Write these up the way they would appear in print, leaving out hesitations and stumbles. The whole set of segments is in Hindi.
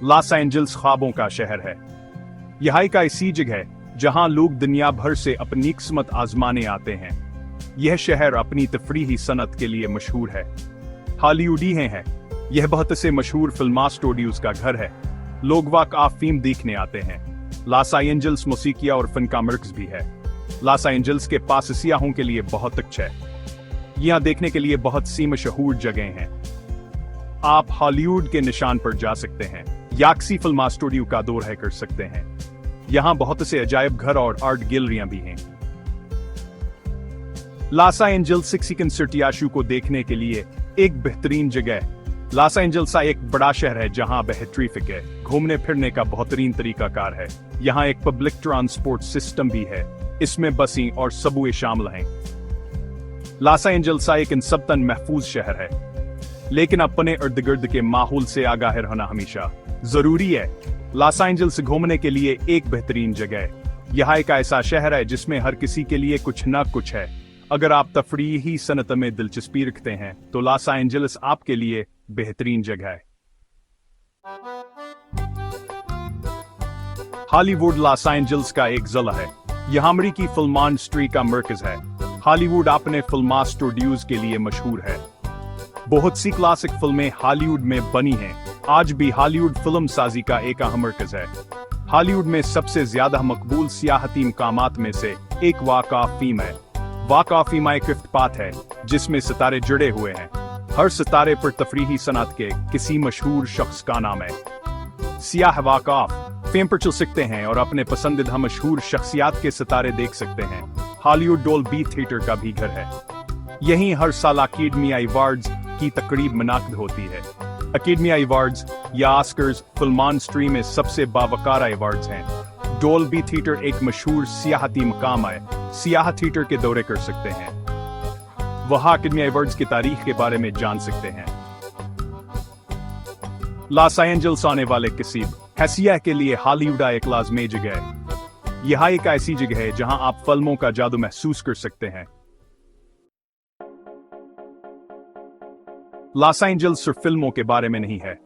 लॉस एंजल्स ख्वाबों का शहर है। यह एक ऐसी जगह है जहां लोग दुनिया भर से अपनी किस्मत आजमाने आते हैं। यह शहर अपनी तफरीही सनत के लिए मशहूर है। हॉलीवुडी है। यह बहुत से मशहूर फिल्म स्टूडियोज का घर है। लोग वहाँ फिल्म देखने आते हैं। लॉस एंजल्स मौसीकिया और फन का मर्कज भी है। लॉस एंजल्स के पास सियाहों के लिए बहुत अच्छा है। यहाँ देखने के लिए बहुत सी मशहूर जगह हैं। आप हॉलीवुड के निशान पर जा सकते हैं या किसी फिल्म स्टूडियो का दौरा कर सकते हैं। यहाँ बहुत से अजायब घर और आर्ट गैलरियां भी हैं। लॉस एंजल्स कंसर्टियाशु को देखने के लिए एक बेहतरीन जगह है। लॉस एंजल्स एक बड़ा शहर है जहां ट्रैफिक है। घूमने फिरने का बेहतरीन तरीकाकार है। यहाँ एक पब्लिक ट्रांसपोर्ट सिस्टम भी है। इसमें बसें और सबवे शामिल हैं। लॉस एंजल्स एक निस्बतन महफूज शहर है, लेकिन अपने इर्द गिर्द के माहौल से आगाह रहना हमेशा जरूरी है। लॉस एंजल्स घूमने के लिए एक बेहतरीन जगह है। यह एक ऐसा शहर है जिसमें हर किसी के लिए कुछ न कुछ है। अगर आप तफरीही सनत में दिलचस्पी रखते हैं तो लॉस एंजल्स आपके लिए बेहतरीन जगह है। हॉलीवुड लॉस एंजल्स का एक जिला है। यह अमेरिकी फिल्म इंडस्ट्री का मरकज है। हॉलीवुड अपने फिल्म स्टूडियोज के लिए मशहूर है। बहुत सी क्लासिक फिल्में हॉलीवुड में बनी हैं। आज भी हॉलीवुड फिल्म साजी का एक अहम मरकज है। हॉलीवुड में सबसे ज्यादा मकबूल सियाहती मकामात में से एक वाक़ा फिल्म है। वाक़ा फिल्म एक इफ्तिताह है जिसमें सितारे जुड़े हुए हैं। हर सितारे पर तफरीही सनत के किसी मशहूर शख्स का नाम है। सियाह वाक़ा फिल्म पर चल सकते हैं और अपने पसंदीदा मशहूर शख्सियात के सितारे देख सकते हैं। हॉलीवुड डॉल्बी थिएटर का भी घर है। यहीं हर साल अकेडमी अवार्ड्स की तकरीब मुनाकिद होती है। अकेडमी अवार्ड्स या ऑस्कर्स फिल्म इंडस्ट्री में सबसे बावकार अवार्ड्स हैं। डॉल्बी थिएटर एक मशहूर सियाहती मकाम है। सियाह थिएटर के दौरे कर सकते हैं। वहाँ अकेडमी अवार्ड्स की तारीख के बारे में जान सकते हैं। लॉस एंजल्स आने वाले किसी हैसिया के लिए हॉलीवुड एक लाज़मी जगह है। यह एक ऐसी जगह है जहां आप फिल्मों का जादू महसूस कर सकते हैं। लॉस एंजल्स सिर्फ फिल्मों के बारे में नहीं है,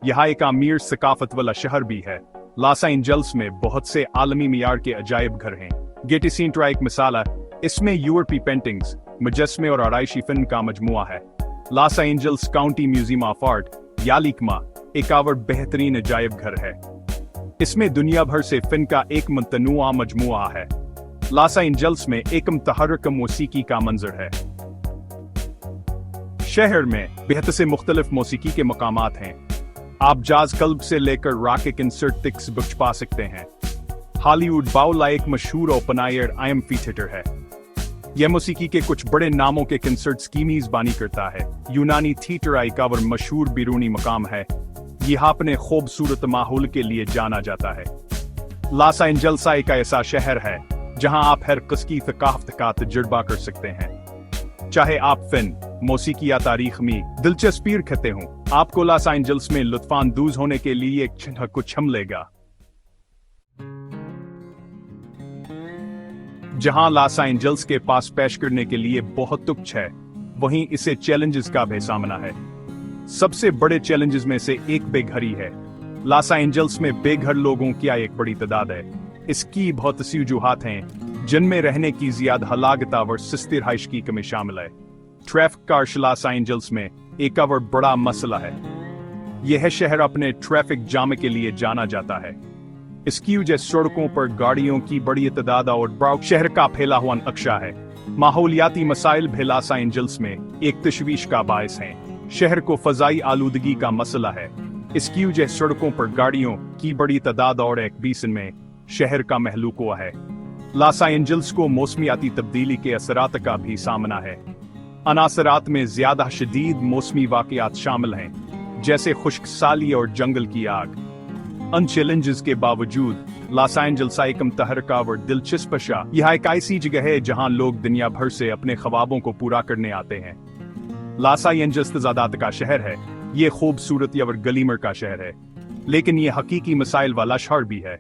यह एक अमीर सकाफत वाला शहर भी है। लॉस एंजल्स में बहुत से आलमी मियार के अजायब घर हैं। गेटी सेंटर एक मिसाल है। इसमें यूरोपीय पेंटिंग्स, मुजस्मे और आराइशी फिल्म का मजमुआ है। Los Angeles county museum of art या लिकमा एक और बेहतरीन अजायब घर है। इसमें दुनिया भर से फिल्म का एक मतनुआ मजमुआ है। लॉस एंजल्स में एक मुतहर्रिक मौसीकी का मंजर है। शहर में बेहद से मुख्तलिफ मौसीकी के मकामात हैं। आप जाज क्लब से लेकर रॉक कंसर्ट तक बुक पा सकते हैं। हॉलीवुड बाउला एक मशहूर ओपन एयर एम्फी थिएटर है। यह मौसीकी के कुछ बड़े नामों के कंसर्ट्स की मेजबानी करता है। यूनानी थिएटर एक और मशहूर बैरूनी मकाम है। यह अपने खूबसूरत माहौल के लिए जाना जाता है। लॉस एंजल्स एक ऐसा शहर है जहां आप हर किस्म की थकाफत का तजुर्बा कर सकते हैं। चाहे आप फिल्म, मौसीकी या तारीख में दिलचस्पी रखते हों, आपको लॉस एंजल्स में लुत्फानंदोज होने के लिए कुछ मिलेगा। जहां लॉस एंजल्स के पास पेश करने के लिए बहुत कुछ है, वहीं इसे चैलेंजेस का भी सामना है। सबसे बड़े चैलेंजेस में से एक बेघरी है। लॉस एंजल्स में बेघर लोगों की एक बड़ी तादाद है। इसकी बहुत सी वजूहात हैं, जिनमें रहने की ज्यादा लागत और सस्ती रहायश की कमी शामिल है। ट्रैफिक का लॉस एंजल्स में एक और बड़ा मसला है। यह शहर अपने ट्रैफिक जाम के लिए जाना जाता है। इसकी वजह सड़कों पर गाड़ियों की बड़ी तादाद और बड़ा शहर का फैला हुआ नक्शा है। माहौलियाती मसाइल भी लॉस एंजल्स में एक तशवीश का बायस हैं। शहर को फजाई आलूदगी का मसला है। इसकी वजह सड़कों पर गाड़ियों की बड़ी तादाद और एक बीसन में शहर का महलूक हुआ है। लॉस एंजल्स को मौसमियाती तब्दीली के असरात का भी सामना है। अनासरात में ज्यादा शदीद मौसमी वाकयात शामिल हैं, जैसे खुश्क साली और जंगल की आग। उन चैलेंजेस के बावजूद लॉस एंजल्स एक मुतहर्रिका और दिलचस्प शहर। यह एक ऐसी जगह है जहां लोग दुनिया भर से अपने ख्वाबों को पूरा करने आते हैं। लॉस एंजल्स तजादात का शहर है। ये खूबसूरत और गलीमर का शहर है, लेकिन ये हकीकी मसाइल वाला शहर भी है।